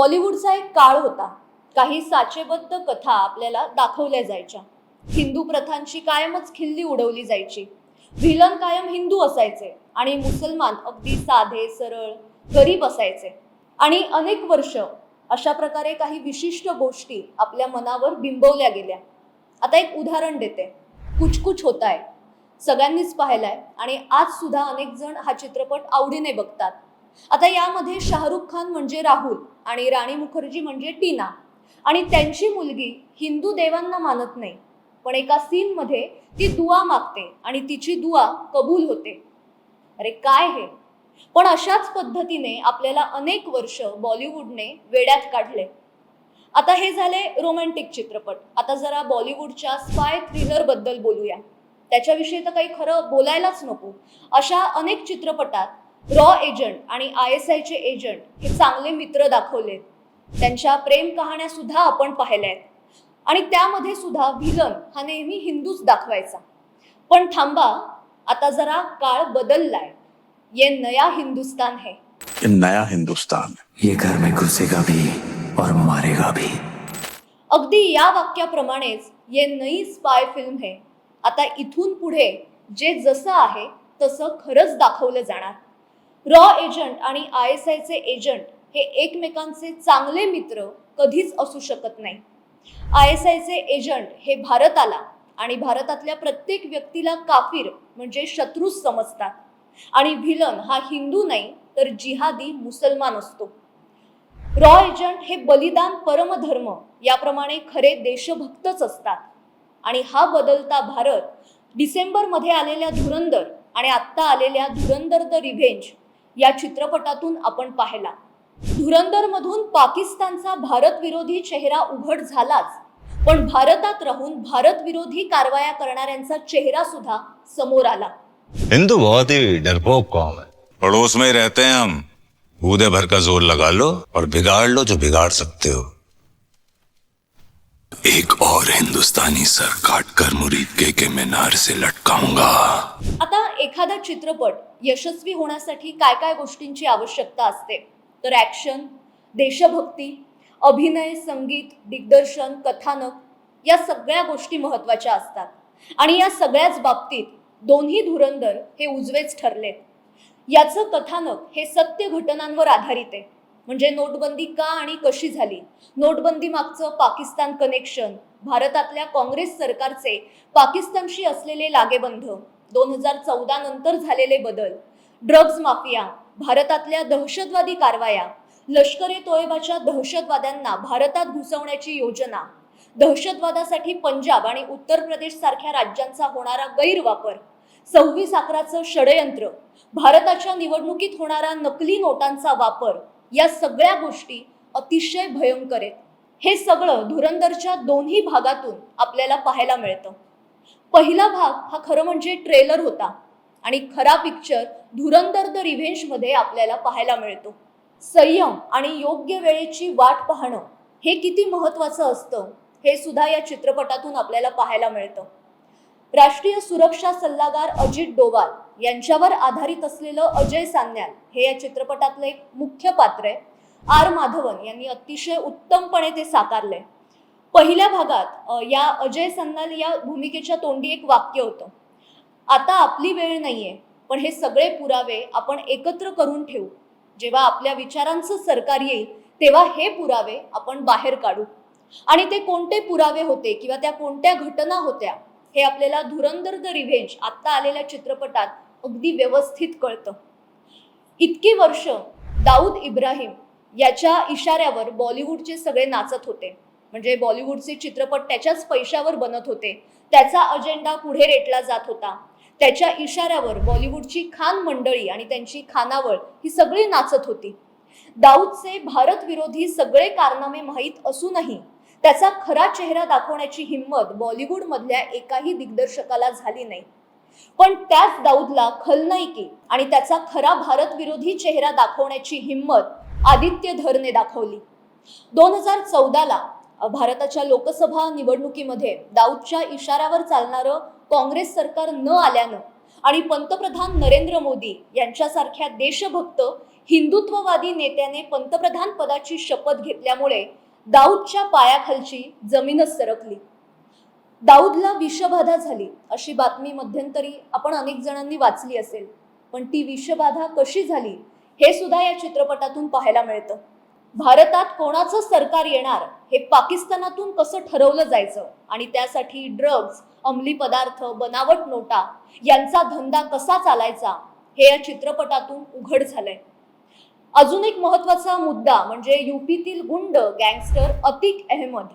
बॉलिवूडचा एक काळ होता. काही साचेबद्ध कथा आपल्याला दाखवल्या जायच्या. हिंदू प्रथांची कायमच खिल्ली उडवली जायची. व्हिलन कायम हिंदू असायचे आणि मुसलमान अगदी साधे सरळ गरीब असायचे. आणि अनेक वर्ष अशा प्रकारे काही विशिष्ट गोष्टी आपल्या मनावर बिंबवल्या गेल्या. आता एक उदाहरण देते. कुछ कुछ होता है सगळ्यांनीच पाहिलाय आणि आज सुद्धा अनेक जण हा चित्रपट आवडीने बघतात. आता यामध्ये शाहरुख खान म्हणजे राहुल आणि राणी मुखर्जी म्हणजे टीना आणि त्यांची मुलगी हिंदू देवांना मानत नाही, पण एका सीन मध्ये ती दुआ मागते आणि तिची दुआ कबूल होते. अरे काय हे! पण अशाच पद्धतीने आपल्याला अनेक वर्ष बॉलिवूडने वेड्यात काढले. आता हे झाले रोमॅन्टिक चित्रपट. आता जरा बॉलिवूडच्या स्पाय थ्रिलर बद्दल बोलूया. त्याच्याविषयी तर काही खरं बोलायलाच नको. अशा अनेक चित्रपटात रॉ एजंट आणि ISIचे एजंट हे चांगले मित्र दाखवलेत. त्यांच्या प्रेम कहाण्या सुद्धा आपण पाहिल्यात आणि त्यामध्ये सुद्धा व्हिलन हा नेहमी हिंदूच दाखवायचा. पण थांबा, आता जरा काळ बदललाय. ये नया हिंदुस्तान है. ये नया हिंदुस्तान, ये घर में घुसेगा भी और मारेगा भी. अगदी या वाक्याप्रमाणेच ये नई स्पाय फिल्म है. आता इथून पुढे जे जसं आहे तसं खरंच दाखवलं जाणार. रॉ एजंट आणि ISIचे एजंट हे एकमेकांचे चांगले मित्र कधीच असू शकत नाही. ISIचे एजंट हे भारताला आणि भारतातल्या प्रत्येक व्यक्तीला काफिर म्हणजे शत्रूच समजतात आणि व्हिलन हा हिंदू नाही तर जिहादी मुसलमान असतो. रॉ एजंट हे बलिदान परमधर्म याप्रमाणे खरे देशभक्तच असतात. आणि हा बदलता भारत डिसेंबरमध्ये आलेल्या धुरंधर आणि आत्ता आलेल्या धुरंधर द रिव्हेंज या चित्रपटातून आपण पाहिला. धुरंधर मधून पाकिस्तानचा भारत विरोधी चेहरा उघड झालाच, पण भारतात राहून भारत विरोधी कारवाया करणाऱ्यांचा चेहरा सुद्धा समोर आला. हिंदू बहुत ही डरपोक कौम है. पड़ोस में ही रहते हैं हम. बूदे भर का जोर लगा लो और बिगाड़ लो जो बिगाड़ सकते हो. एक और हिंदुस्तानी सर काट कर मुरीद के मीनार से लटकाऊंगा. आता एखादा चित्रपट यशस्वी होण्यासाठी काय काय गोष्टींची आवश्यकता असते तर ऍक्शन, देशभक्ती, अभिनय, संगीत, दिग्दर्शन, कथानक या सगळ्या गोष्टी महत्त्वाच्या असतात. आणि या सगळ्याच बाबतीत दोन्ही धुरंधर हे उजवेच ठरलेत. याचं कथानक हे सत्य घटनांवर आधारित आहे. म्हणजे नोटबंदी का आणि कशी झाली, नोटबंदी मागचं पाकिस्तान कनेक्शन, भारतातल्या काँग्रेस सरकारचे पाकिस्तानशी असलेले लागेबंध, 2014 नंतर झालेले बदल, ड्रग्ज माफिया, भारतातल्या दहशतवादी कारवाया, लष्कर-ए तोयबाच्या दहशतवाद्यांना भारतात घुसवण्याची योजना, दहशतवादासाठी पंजाब आणि उत्तर प्रदेश सारख्या राज्यांचा होणारा गैरवापर, 26/11चं षडयंत्र, भारताच्या निवडणुकीत होणारा नकली नोटांचा वापर, या सगळ्या गोष्टी अतिशय भयंकर आहेत. हे सगळं धुरंधरच्या दोन्ही भागातून आपल्याला पाहायला मिळतं. पहिला भाग हा खरं म्हणजे ट्रेलर होता आणि खरा पिक्चर धुरंधर द रिव्हेंज मध्ये आपल्याला पाहायला मिळतो. संयम आणि योग्य वेळेची वाट पाहणं हे किती महत्त्वाचं असतं हे सुद्धा या चित्रपटातून आपल्याला पाहायला मिळतं. राष्ट्रीय सुरक्षा सल्लागार अजित डोवाल यांच्यावर आधारित असलेलं अजय सान्याल हे या चित्रपटातलं एक मुख्य पात्र आहे. R माधवन यांनी अतिशय उत्तमपणे ते साकारलंय. पहिल्या भागात या अजय सान्याल या भूमिकेच्या तोंडी एक वाक्य होतं, आता आपली वेळ नाहीये, पण हे सगळे पुरावे आपण एकत्र करून ठेवू. जेव्हा आपल्या विचारांचं सरकार येईल तेव्हा हे पुरावे आपण बाहेर काढू. आणि ते कोणते पुरावे होते किंवा त्या कोणत्या घटना होत्या हे आपल्याला धुरंधर द रिव्हेंज आत्ता आलेल्या चित्रपटात अगदी व्यवस्थित कळतं. इतकी वर्ष दाऊद इब्राहिम याच्या इशाऱ्यावर बॉलिवूडचे सगळे नाचत होते. म्हणजे बॉलिवूडचे चित्रपट त्याच्याच पैशावर बनत होते, त्याचा अजेंडा पुढे रेटला जात होता. त्याच्या इशाऱ्यावर बॉलिवूडची खान मंडळी आणि त्यांची खानावळ ही सगळी नाचत होती. दाऊदचे भारत विरोधी सगळे कारनामे माहीत असूनही त्याचा खरा चेहरा दाखवण्याची हिंमत बॉलिवूड मधल्या एकाही दिग्दर्शकाला झाली नाही. पण त्याच दाऊदला खलनायकी आणि त्याचा खरा भारत विरोधी चेहरा दाखवण्याची हिंमत आदित्य धरने दाखवली. 2014ला भारताच्या लोकसभा निवडणुकीमध्ये दाऊदच्या इशाऱ्यावर चालणारं काँग्रेस सरकार न आल्यानं आणि पंतप्रधान नरेंद्र मोदी यांच्यासारख्या देशभक्त हिंदुत्ववादी नेत्याने पंतप्रधान पदाची शपथ घेतल्यामुळे दाऊदच्या पायाखालची जमीनच सरकली. दाऊदला विषबाधा झाली अशी बातमी मध्यंतरी आपण अनेक जणांनी वाचली असेल, पण ती विषबाधा कशी झाली हे सुद्धा या चित्रपटातून पाहायला मिळतं. भारतात कोणाचं सरकार येणार हे पाकिस्तानातून कसं ठरवलं जायचं आणि त्यासाठी ड्रग्ज, अंमली पदार्थ, बनावट नोटा यांचा धंदा कसा चालायचा हे या चित्रपटातून उघड झालंय. अजून एक महत्वाचा मुद्दा म्हणजे यूपीतील गुंड गँगस्टर अतिक अहमद,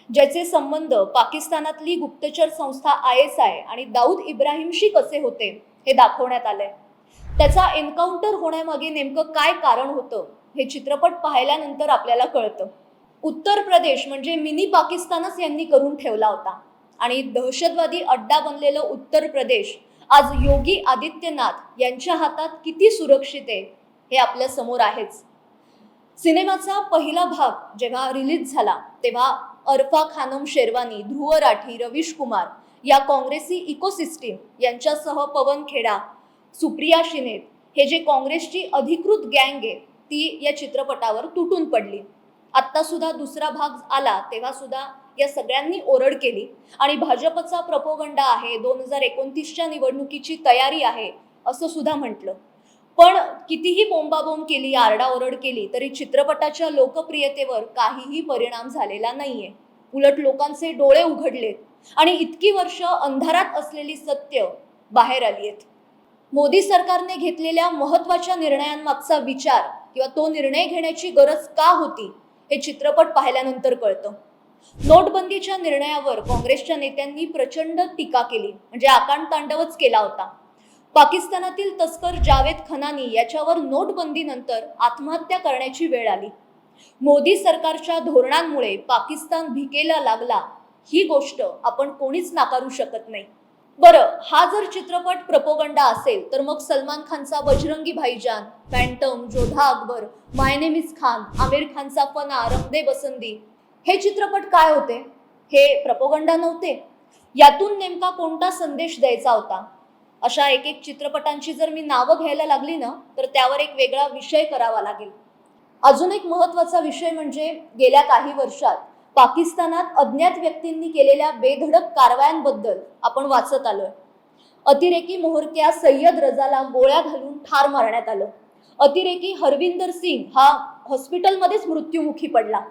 ज्याचे संबंध पाकिस्तानातली गुप्तचर संस्था ISI आणि दाऊद इब्राहिमशी कसे होते हे दाखवण्यात आलंय. त्याचा एन्काउंटर होण्यामागे नेमकं काय कारण होतं हे चित्रपट पाहिल्यानंतर आपल्याला कळतं. उत्तर प्रदेश म्हणजे मिनी पाकिस्तानच यांनी करून ठेवला होता आणि दहशतवादी अड्डा बनलेलं उत्तर प्रदेश आज योगी आदित्यनाथ यांच्या हातात किती सुरक्षित आहे हे आपल्या समोर आहेच. सिनेमाचा पहिला भाग जेव्हा रिलीज झाला तेव्हा अरफा खानम शेरवानी, ध्रुव राठी, रवीश कुमार या काँग्रेसी इकोसिस्टीम यांच्यासह पवन खेडा, सुप्रिया शिनेत हे जे काँग्रेसची अधिकृत गँग आहे ती या चित्रपटावर तुटून पडली. आत्ता सुद्धा दुसरा भाग आला तेव्हा सुद्धा या सगळ्यांनी ओरड केली आणि भाजपचा प्रोपोगंडा आहे, 2029च्या निवडणुकीची तयारी आहे असं सुद्धा म्हटलं. पण कितीही बोंबाबोंब केली, आरडाओरड केली तरी चित्रपटाच्या लोकप्रियतेवर काहीही परिणाम झालेला नाहीये. उलट लोकांचे डोळे उघडलेत आणि इतकी वर्ष अंधारात असलेली सत्य बाहेर आली आहेत. मोदी सरकारने घेतलेल्या महत्वाच्या निर्णयांमागचा विचार किंवा तो निर्णय घेण्याची गरज का होती हे चित्रपट पाहिल्यानंतर कळतं. नोटबंदीच्या निर्णयावर काँग्रेसच्या नेत्यांनी प्रचंड टीका केली, म्हणजे आकांडतांडवच केला होता. पाकिस्तानातील तस्कर जावेद खनानी याच्यावर नोटबंदीनंतर आत्महत्या करण्याची वेळ आली. मोदी सरकारच्या धोरणांमुळे पाकिस्तान भिकेला लागला ही गोष्ट आपण कोणीच नाकारू शकत नाही. बरं, हा जर चित्रपट प्रोपोगंडा असेल तर मग सलमान खानचा बजरंगी भाईजान, Phantom, Jodha Akbar, my name is Khan, Aamir खानचा फना, रंग दे बसंती हे चित्रपट काय होते? हे प्रोपोगंडा नव्हते? यातून नेमका कोणता संदेश द्यायचा होता? अशा एक एक चित्रपटांची जर मी नावं घ्यायला लागली ना तर त्यावर एक वेगळा विषय करावा लागेल. अजून एक महत्वाचा विषय म्हणजे गेल्या काही वर्षात पाकिस्तानात अज्ञात व्यक्तींनी केलेल्या बेधडक कारवायांबद्दल आपण वाचत आलोय. अतिरेकी मोहरक्या सय्यद रजाला गोळ्या घालून ठार मारण्यात आलं. अतिरेकी हरविंदर सिंग हा हॉस्पिटलमध्येच मृत्युमुखी पडला.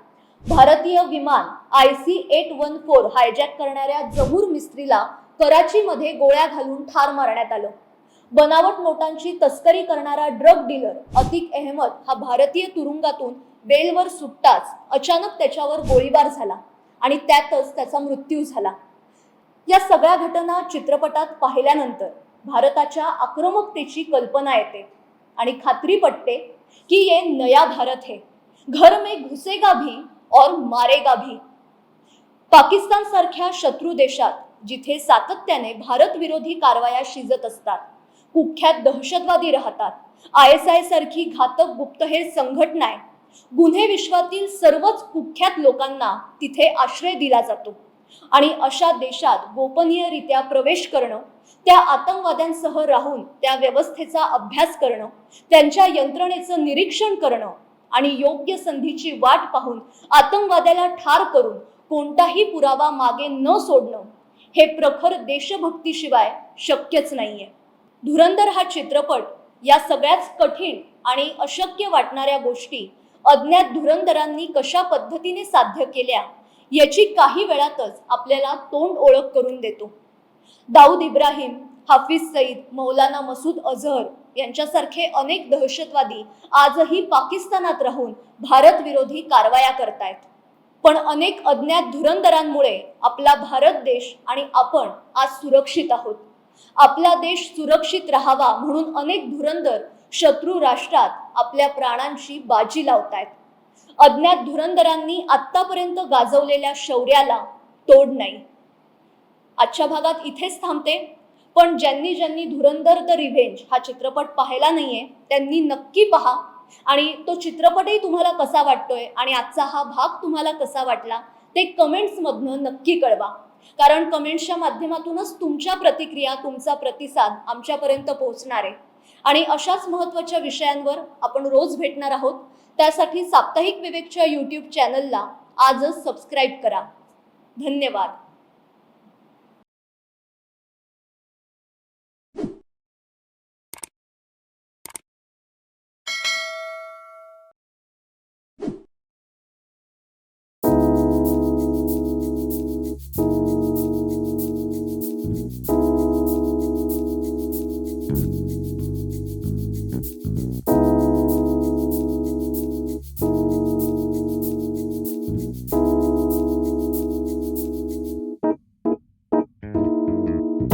भारतीय विमान IC-814 हायजॅक करणाऱ्या जहूर मिस्त्रीला कराचीमध्ये गोळ्या घालून ठार मारण्यात आलं. बनावट नोटांची तस्करी करणारा ड्रग डीलर अतिक अहमद हा भारतीय तुरुंगातून बेलवर सुटताच अचानक त्याच्यावर गोळीबार झाला आणि त्यातच त्याचा मृत्यू झाला. या सगळ्या घटना चित्रपटात पाहिल्यानंतर भारताच्या आक्रमकतेची कल्पना येते आणि खात्री पटते की ये नया भारत है, घर में घुसेगा भी और मारेगा भी. पाकिस्तान सारख्या शत्रू देशात जिथे सातत्याने भारत विरोधी कारवाया शिजत असतात, कुख्यात दहशतवादी राहतात, ISI सारखी घातक गुप्तहेर संघटना आहे, गुन्हे विश्वातील सर्वच कुख्यात लोकांना तिथे आश्रय दिला जातो आणि अशा देशात गोपनीयरित्या प्रवेश करणं, त्या आतंकवाद्यांसह राहून त्या व्यवस्थेचा अभ्यास करणं, त्यांच्या यंत्रणेचं निरीक्षण करणं आणि योग्य संधीची वाट पाहून आतंकवाद्याला ठार करून कोणताही पुरावा मागे न सोडणं हे प्रखर देशभक्तीशिवाय शक्यच नाहीये. धुरंधर हा चित्रपट या सगळ्याच कठीण आणि अशक्य वाटणाऱ्या गोष्टी अज्ञात धुरंधरांनी कशा पद्धतीने साध्य केल्या याची काही वेळातच आपल्याला तोंड ओळख करून देतो. दाऊद इब्राहिम, हाफिज सईद, मौलाना मसूद अझहर यांच्यासारखे अनेक दहशतवादी आजही पाकिस्तानात राहून भारत विरोधी कारवाया करतायत. पण अनेक अज्ञात धुरंधरांमुळे आपला भारत देश आणि आपण आज सुरक्षित आहोत. आपला देश सुरक्षित राहावा म्हणून अनेक धुरंधर शत्रू राष्ट्रात आपल्या प्राणांची बाजी लावतायत. अज्ञात धुरंधरांनी आतापर्यंत गाजवलेल्या शौर्याला तोड नाही. आजच्या भागात इथेच थांबते, पण ज्यांनी ज्यांनी धुरंधर द रिव्हेंज हा चित्रपट पाहिला नाहीये त्यांनी नक्की पहा आणि तो चित्रपटही तुम्हाला कसा वाटतोय आणि आजचा हा भाग तुम्हाला कसा वाटला ते कमेंट्स मधनं नक्की कळवा. कारण कमेंट्सच्या माध्यमातूनच तुमच्या प्रतिक्रिया, तुमचा प्रतिसाद आमच्यापर्यंत पोहोचणार आहे आणि अशाच महत्त्वाच्या विषयांवर आपण रोज भेटणार आहोत. त्यासाठी साप्ताहिक विवेकच्या YouTube चॅनलला आजच सबस्क्राईब करा. धन्यवाद.